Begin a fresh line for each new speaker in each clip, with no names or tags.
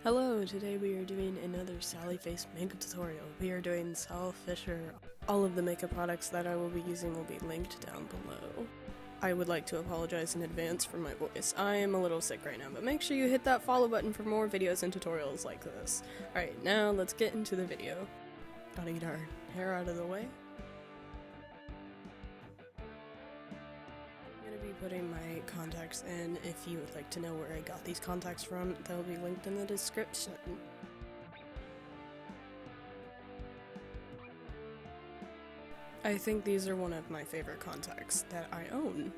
Hello, today we are doing another Sallyface makeup tutorial. We are doing Sal Fisher. All of the makeup products that I will be using will be linked down below. I would like to apologize in advance for my voice. I am a little sick right now, but make sure you hit that follow button for more videos and tutorials like this. Alright, now let's get into the video. Gotta get our hair out of the way. Putting my contacts in. If you would like to know where I got these contacts from, they'll be linked in the description. I think these are one of my favorite contacts that I own.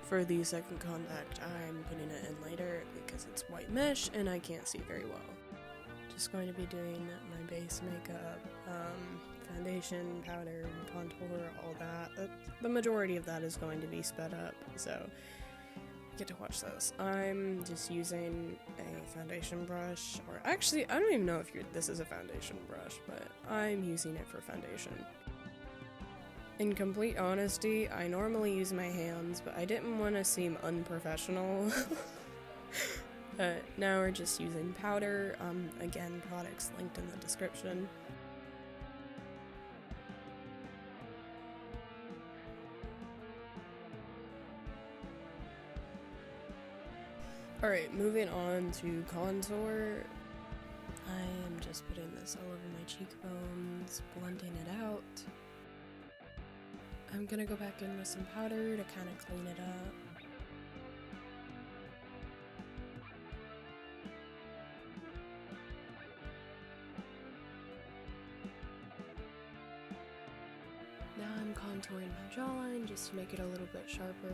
For the second contact, I'm putting it in later because it's white mesh and I can't see very well. Just going to be doing my base makeup, foundation, powder, contour, all that. The majority of that is going to be sped up, so you get to watch this. I'm just using a foundation brush, or actually, I don't even know if this is a foundation brush, but I'm using it for foundation. In complete honesty, I normally use my hands, but I didn't want to seem unprofessional. Now we're just using powder, again, products linked in the description. Alright, moving on to contour. I am just putting this all over my cheekbones, blending it out. I'm gonna go back in with some powder to kind of clean it up. Now I'm contouring my jawline just to make it a little bit sharper.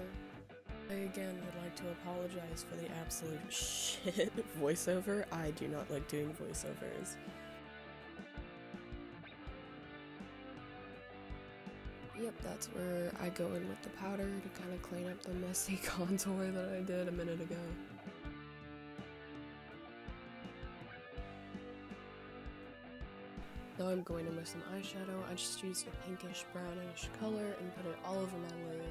I again would like to apologize for the absolute shit voiceover. I do not like doing voiceovers. Yep, that's where I go in with the powder to kind of clean up the messy contour that I did a minute ago. Now I'm going in with some eyeshadow. I just used a pinkish brownish color and put it all over my lid.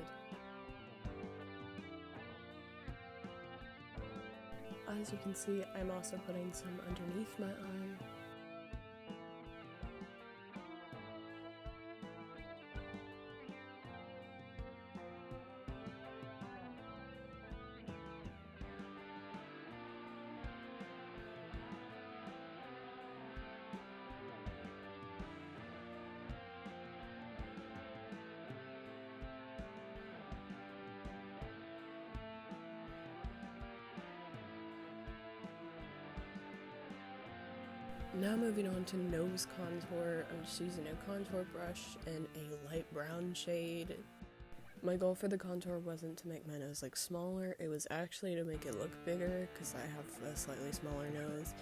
As you can see, I'm also putting some underneath my eye. Now moving on to nose contour, I'm just using a contour brush in a light brown shade. My goal for the contour wasn't to make my nose look smaller, it was actually to make it look bigger because I have a slightly smaller nose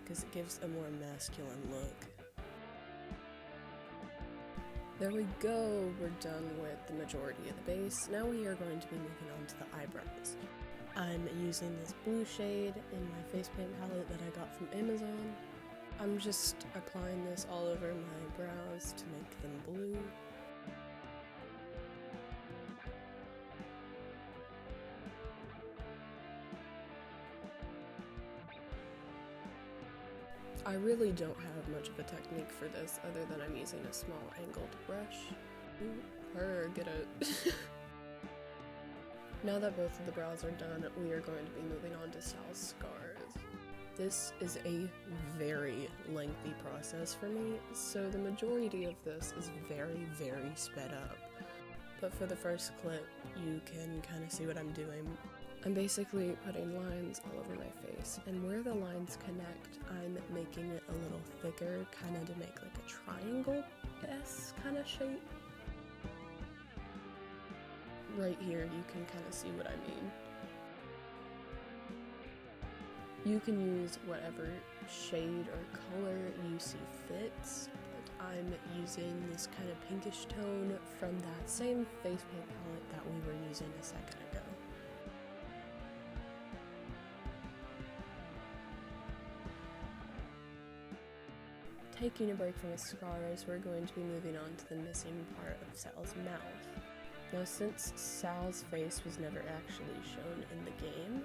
because it gives a more masculine look. There we go, we're done with the majority of the base. Now we are going to be moving on to the eyebrows. I'm using this blue shade in my face paint palette that I got from Amazon. I'm just applying this all over my brows to make them blue. I really don't have much of a technique for this other than I'm using a small angled brush. Ooh, get it. Now that both of the brows are done, we are going to be moving on to Sal's scars. This is a very lengthy process for me, so the majority of this is very, very sped up. But for the first clip, you can kind of see what I'm doing. I'm basically putting lines all over my face, and where the lines connect, I'm making it a little thicker, kind of to make like a triangle-esque kind of shape. Right here, you can kind of see what I mean. You can use whatever shade or color you see fits, but I'm using this kind of pinkish tone from that same face paint palette that we were using a second ago. Taking a break from the scars, we're going to be moving on to the missing part of Sal's mouth. Now, since Sal's face was never actually shown in the game,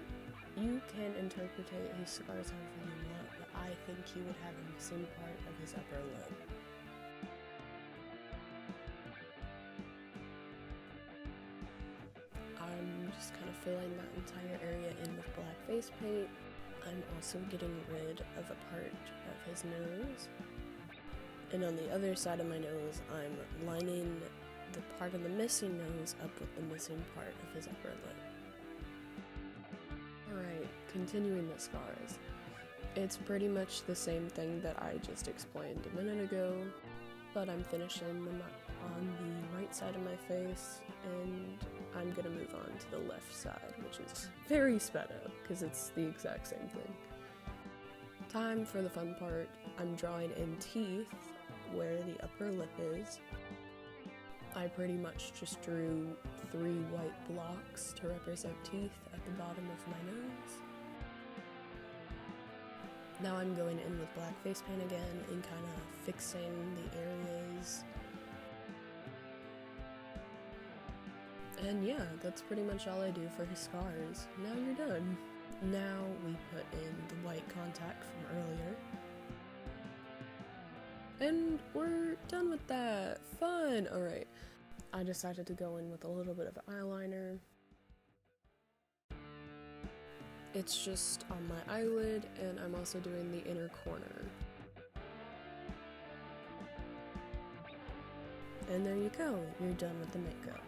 You can interpret his scars however you want, but I think he would have a missing part of his upper lip. I'm just kind of filling that entire area in with black face paint. I'm also getting rid of a part of his nose. And on the other side of my nose, I'm lining the part of the missing nose up with the missing part of his upper lip. Alright, continuing the scars. It's pretty much the same thing that I just explained a minute ago, but I'm finishing them up on the right side of my face, and I'm gonna move on to the left side, which is very sped up, because it's the exact same thing. Time for the fun part. I'm drawing in teeth where the upper lip is. I pretty much just drew 3 white blocks to represent teeth at the bottom of my nose. Now I'm going in with black face paint again and kind of fixing the areas. And yeah, that's pretty much all I do for his scars. Now you're done. Now we put in the white contact from earlier. And we're done with that. Fun! Alright, I decided to go in with a little bit of eyeliner. It's just on my eyelid, and I'm also doing the inner corner. And there you go, you're done with the makeup.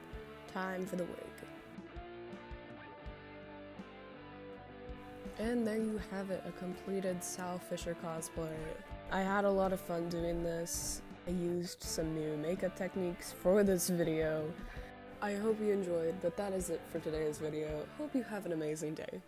Time for the wig. And there you have it, a completed Sal Fisher cosplay. I had a lot of fun doing this. I used some new makeup techniques for this video. I hope you enjoyed, but that is it for today's video. Hope you have an amazing day.